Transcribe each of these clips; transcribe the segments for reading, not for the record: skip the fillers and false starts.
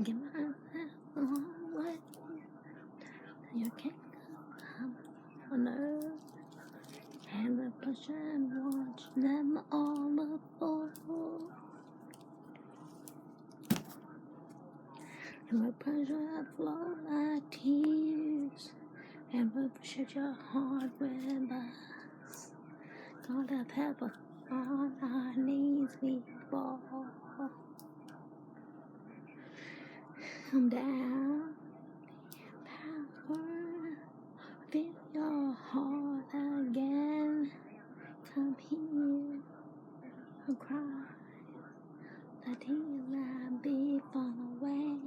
Get myself along with you can't come on earth and the push and watch them all fall. And the pressure flow like tears and we shut your heart with us. God of heaven on our knees we fall. Come down, power, feel your heart again. Come here and cry, the tears that be fall away.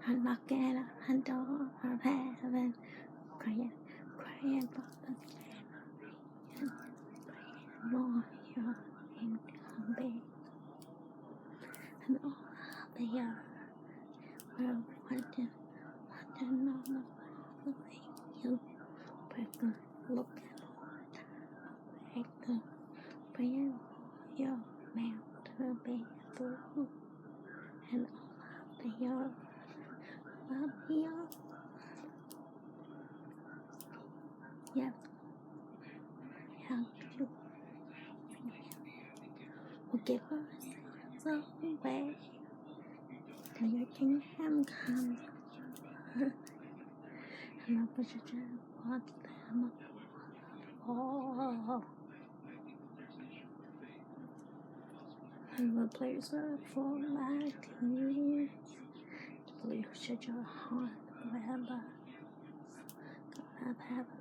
I'm knocking at the door of heaven, crying for the generation, praying for your incoming. And all of the earth will watching on the way you break the look at the praying for your mouth to be through. And all of the earth will be up. Yes, help you. Will give ourselves away till your kingdom comes. And I'll put your chest, watch them fall. And the place are full like tears. Please shut your heart forever. God of heaven,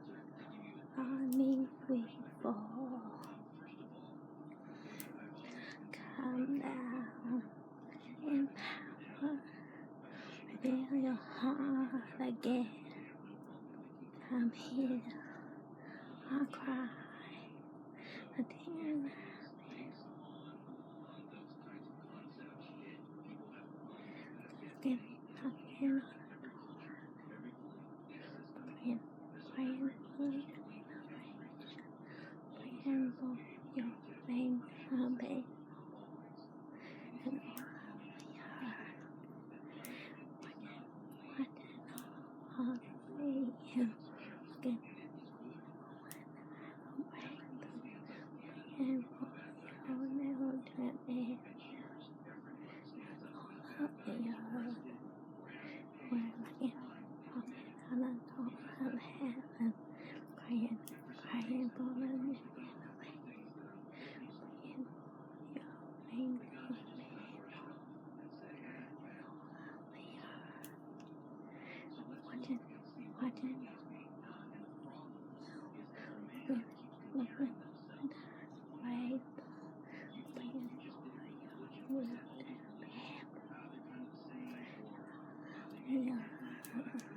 on me we fall. Come down in power. Reveal your heart again. Come here, I'll cry. The tears again, again, praying for your generation, praying for your name, obey, and all of you again, and for your never to be all of the earth, where again, walking on the top of heaven, crying for the name, praying for your name, watching, looking, right, praying for your will to be. Yeah.